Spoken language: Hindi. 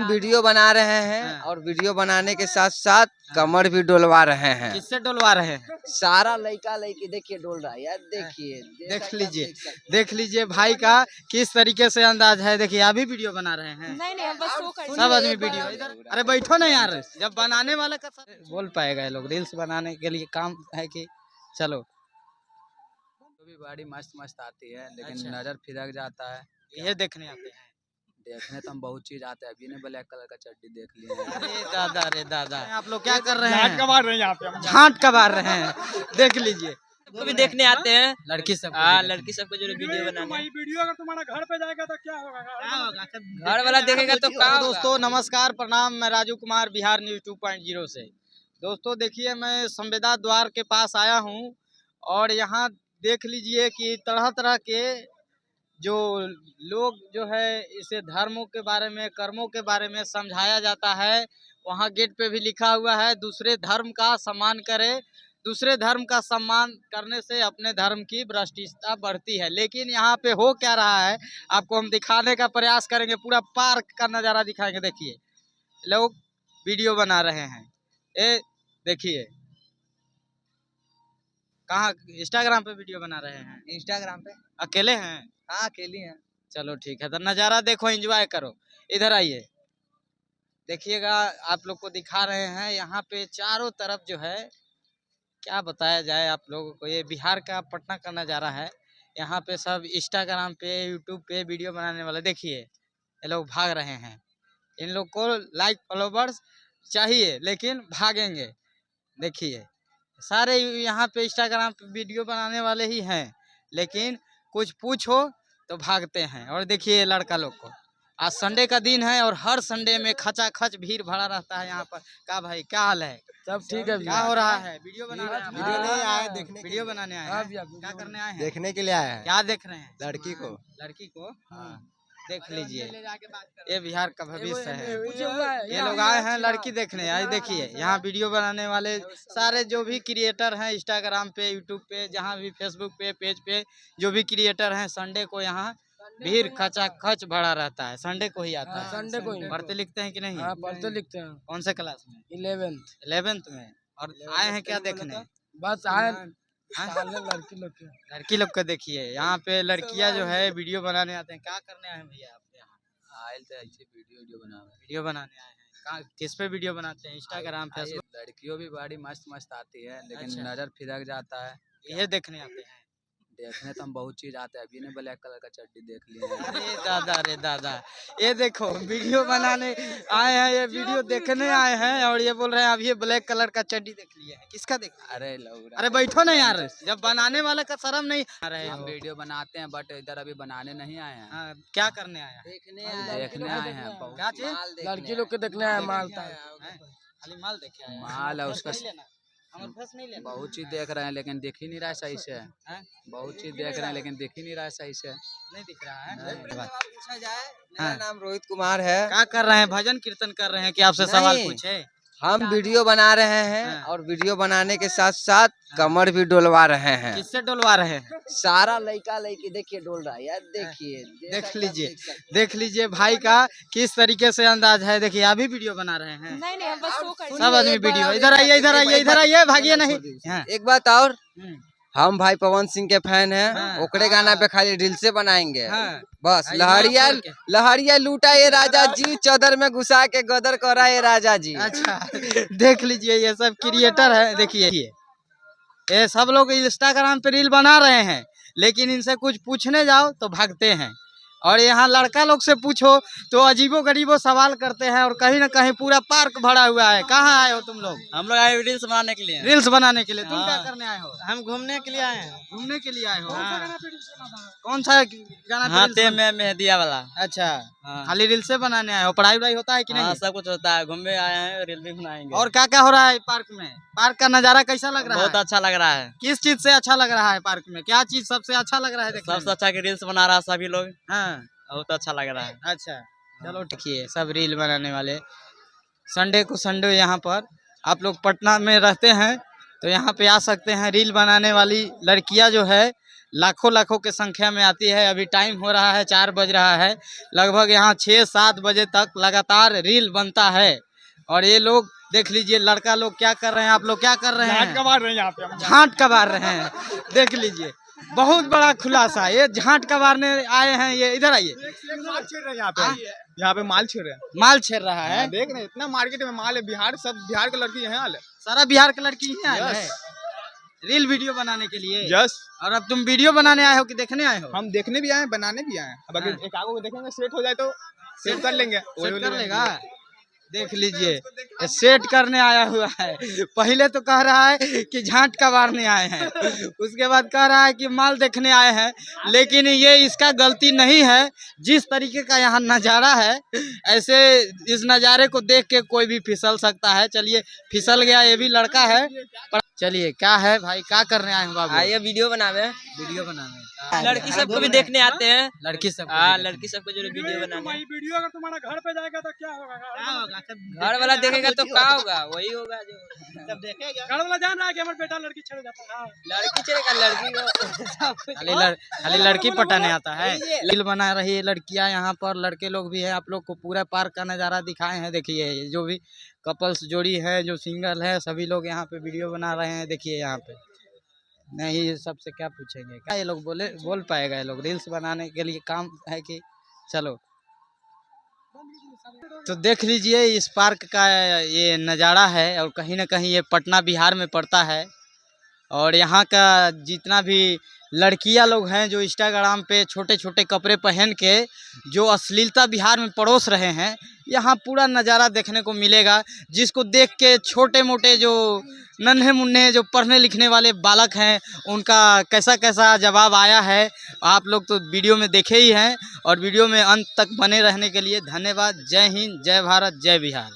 वीडियो बना रहे हैं और वीडियो बनाने के साथ साथ कमर भी डोलवा रहे हैं। किससे डोलवा रहे हैं? सारा लड़का लड़की देखिए डोल रहा है यार, देखिए देख लीजिए भाई का किस तरीके से अंदाज है। देखिए अभी वीडियो बना रहे हैं। नहीं हम बस शो कर सब आदमी वीडियो इधर। अरे बैठो ना यार, जब बनाने वाले का बोल पाएगा ये लोग। रील्स बनाने के लिए काम है कि चलो तो भी बड़ी मस्त मस्त आती है, लेकिन अच्छा। नजर फिरक जाता है। ये देखने आते हैं। देखने तो हम बहुत चीज आते हैं, अभी ने ब्लैक कलर का चड्डी देख लिया है। अरे दादा आप लोग क्या कर रहे हैं? झाट कबार रहे हैं यहाँ पे। झाट कबार रहे हैं, देख लीजिए। तो भी देखने आते हैं लड़की सब। हाँ, लड़की सबको जो वीडियो बनाने। वीडियो अगर तुम्हारा घर पे जाएगा तो क्या होगा? घर वाला देखेगा तो क्या होगा? दोस्तों नमस्कार प्रणाम, मैं राजू कुमार बिहार न्यूज 2.0 से। दोस्तों देखिए मैं संवेदा द्वार के पास आया हूँ और यहाँ देख लीजिए कि तरह तरह के जो लोग जो है इसे धर्मों के बारे में, कर्मों के बारे में समझाया जाता है। वहाँ गेट पे भी लिखा हुआ है दूसरे धर्म का सम्मान करें। दूसरे धर्म का सम्मान करने से अपने धर्म की भ्रष्टता बढ़ती है। लेकिन यहाँ पे हो क्या रहा है आपको हम दिखाने का प्रयास करेंगे। पूरा पार्क का नज़ारा दिखाएंगे। देखिए लोग वीडियो बना रहे हैं। ये देखिए कहाँ इंस्टाग्राम पे वीडियो बना रहे हैं। इंस्टाग्राम पे अकेले हैं? हाँ अकेली हैं। चलो ठीक है, तो नज़ारा देखो, एंजॉय करो। इधर आइए, देखिएगा आप लोग को दिखा रहे हैं। यहाँ पे चारों तरफ जो है क्या बताया जाए आप लोगों को, ये बिहार का पटना का नज़ारा है। यहाँ पे सब इंस्टाग्राम पे यूट्यूब पे वीडियो बनाने वाले देखिए ये लोग भाग रहे हैं। इन लोग को लाइक फॉलोवर्स चाहिए लेकिन भागेंगे। देखिए सारे यहाँ पे इंस्टाग्राम पे वीडियो बनाने वाले ही हैं, लेकिन कुछ पूछो तो भागते हैं। और देखिए लड़का लोग को, आज संडे का दिन है और हर संडे में खचाखच भीड़ भरा रहता है यहाँ पर। क्या भाई क्या हाल है? सब ठीक है। क्या हो रहा है? वीडियो बना रहे हैं? वीडियो नहीं आए देखने, वीडियो बनाने आए हैं? क्या करने आए हैं? देखने के लिए आए हैं। क्या देख रहे हैं? लड़की को। लड़की को देख लीजिए, ये बिहार का भविष्य है। ये लोग आए हैं लड़की देखने। आज देखिए यहाँ वीडियो बनाने वाले सारे जो भी क्रिएटर हैं इंस्टाग्राम पे, यूट्यूब पे, जहाँ भी फेसबुक पे, पेज पे जो भी क्रिएटर हैं, संडे को यहाँ भीड़ खचाखच भरा रहता है। संडे को ही आता है। संडे को ही। पढ़ते लिखते हैं कि नहीं? हाँ पढ़ते लिखते हैं। कौन से क्लास में? 11th में। और आए हैं क्या देखने? बस आए हाँ? लड़की लोग को देखिए यहाँ पे लड़कियां जो है वीडियो बनाने आते हैं। क्या करने आए हैं भैया आप यहाँ? आयल तो ऐसे वीडियो बना रहे हैं। वीडियो बनाने आए हैं। कहाँ किस पे वीडियो बनाते हैं? Instagram, Facebook? लड़कियों भी बड़ी मस्त मस्त आती है, लेकिन अच्छा। नजर फिरक जाता है। ये देखने आते हैं। देखने तो हम बहुत चीज आते हैं, अभी ने ब्लैक कलर का चड्डी देख लिया है। अरे दादा ये देखो वीडियो बनाने आए हैं, ये वीडियो देखने आए हैं और ये बोल रहे हैं अब ये ब्लैक कलर का चड्डी देख लिया है। किसका देख? अरे लोग, अरे बैठो ना यार, जब बनाने वाले का शर्म नहीं आ रहे हम हो। वीडियो बनाते हैं बट इधर अभी बनाने नहीं आए हैं। हाँ, क्या करने आया? देखने आए हैं। बहुत क्या चीज? लड़की लोग के देखने आए माल था। खाली माल देखे आए हैं? माल है उसका। हमारे पास नहीं लेना। बहुत चीज देख रहे हैं लेकिन दिख ही नहीं रहा है सही से। हैं? बहुत चीज देख रहे हैं लेकिन दिख ही नहीं रहा है सही से। नहीं दिख रहा है। पूछा जाए, मेरा हाँ। नाम रोहित कुमार है। क्या कर रहे हैं? भजन कीर्तन कर रहे हैं कि आपसे नहीं। सवाल पूछे? हम वीडियो बना रहे हैं हाँ। और वीडियो बनाने के साथ साथ कमर भी डोलवा रहे हैं। किससे डोलवा रहे हैं? सारा लड़का लड़की देखिए डोल रहा है यार, देखिए देख लीजिए भाई का किस तरीके से अंदाज है। देखिए अभी वीडियो बना रहे हैं। नहीं हम बस शो कर सब आदमी वीडियो। इधर आइए भागिए नहीं। हाँ। एक बात और, हम भाई पवन सिंह के फैन हैं। हाँ। ओकरे गाना पे खाली रील से बनाएंगे। हाँ। बस आई लहरिया मार के। लहरिया लूटा ये राजा जी, चौदर में घुसा के गदर करा ये राजा जी। अच्छा देख लीजिए ये सब क्रिएटर है। देखिए ये सब लोग इंस्टाग्राम पे रील बना रहे हैं, लेकिन इनसे कुछ पूछने जाओ तो भागते हैं। और यहाँ लड़का लोग से पूछो तो अजीबो गरीबो सवाल करते हैं और कहीं ना कहीं पूरा पार्क भरा हुआ है। कहाँ आए हो तुम लोग? हम लोग आए रील्स बनाने के लिए। रील्स बनाने के लिए। तुम क्या हाँ। करने आए हो? हम घूमने के लिए आए हैं। घूमने के लिए आए हो? हाँ। कौन सा गाना पे हाँ रील्स में मेहदिया वाला। अच्छा हाँ। खाली रील से बनाने आए हो? पढ़ाई वढ़ाई होता है कि हाँ नहीं? सब कुछ होता है, घूमने आए हैं, रील भी बनाएंगे। और क्या क्या हो रहा है पार्क में? पार्क का नजारा कैसा लग रहा बहुत है? अच्छा लग रहा है। किस चीज से अच्छा लग रहा है पार्क में? क्या चीज सबसे अच्छा लग रहा है देखने सबसे में? अच्छा की रील्स बना रहा है सभी लोग, हाँ बहुत अच्छा लग रहा है। अच्छा चलो देखिए सब रील बनाने वाले। संडे को संडे यहाँ पर आप लोग पटना में रहते हैं तो यहाँ पे आ सकते हैं। रील बनाने वाली लड़कियाँ जो है लाखों लाखों की संख्या में आती है। अभी टाइम हो रहा है 4 बज रहा है, लगभग यहाँ 6-7 बजे तक लगातार रील बनता है। और ये लोग देख लीजिए, लड़का लोग क्या कर रहे हैं, आप लोग क्या कर रहे हैं, कबाड़ रहे हैं यहाँ पे हम। झांट कबार रहे हैं। देख लीजिए, बहुत बड़ा खुलासा, ये झांट कबारने आए हैं। ये इधर आइए, माल छेड़ रहे हैं यहाँ पे माल छेड़ रहे हैं। माल छेड़ रहा है। देख रहे हैं इतना मार्केट में माल है, बिहार सब बिहार के लड़की यहाँ है। सारा बिहार के लड़की ही आए Yes. हैं रील वीडियो बनाने के लिए। यस, और अब तुम वीडियो बनाने आए हो कि देखने आए हो? हम देखने भी आए हैं, बनाने भी आए हैं। अब अगर एक आगो को देखेंगे, सेट हो जाए तो सेट कर लेंगे। सेट कर लेगा। देख लीजिए, ये सेट करने आया हुआ है। पहले तो कह रहा है कि झांट कबारने आए हैं, उसके बाद कह रहा है कि माल देखने आए हैं। लेकिन ये इसका गलती नहीं है। जिस तरीके का यहाँ नज़ारा है, ऐसे इस नज़ारे को देख के कोई भी फिसल सकता है। चलिए, फिसल गया ये भी लड़का है। चलिए, क्या है भाई, क्या करने आए हैं बाबू? आइए वीडियो बनावे। वीडियो बनाने। लड़की सबको भी देखने आते हैं। लड़की सब, लड़की सबको जो वीडियो बनाने। वीडियो अगर तुम्हारा घर पे जाएगा तो क्या होगा? घर वाला देखेगा तो क्या होगा, वही होगा जो सब देखेगा। घर वाला जान रहा है कि हमारा बेटा लड़की छेड़ जाता है। लड़की चलेगा, लड़की को खाली लड़की पटाने आता है। रील बना रही है लड़कियां, यहाँ पर लड़के लोग भी हैं। आप लोग को पूरा पार्क का नज़ारा दिखाए हैं। देखिए, जो भी कपल्स जोड़ी है, जो सिंगल है, सभी लोग यहाँ पे वीडियो बना रहे हैं। देखिए यहाँ पे, नहीं ये सबसे क्या पूछेंगे, क्या ये लोग बोल पाएगा? ये लोग रील्स बनाने के लिए काम है कि चलो। तो देख लीजिए, इस पार्क का ये नज़ारा है। और कहीं ना कहीं ये पटना बिहार में पड़ता है। और यहाँ का जितना भी लड़कियाँ लोग हैं जो इंस्टाग्राम पे छोटे छोटे कपड़े पहन के जो अश्लीलता बिहार में परोस रहे हैं, यहाँ पूरा नज़ारा देखने को मिलेगा। जिसको देख के छोटे मोटे जो नन्हे मुन्ने जो पढ़ने लिखने वाले बालक हैं, उनका कैसा कैसा जवाब आया है, आप लोग तो वीडियो में देखे ही हैं। और वीडियो में अंत तक बने रहने के लिए धन्यवाद। जय हिंद, जय भारत, जय बिहार।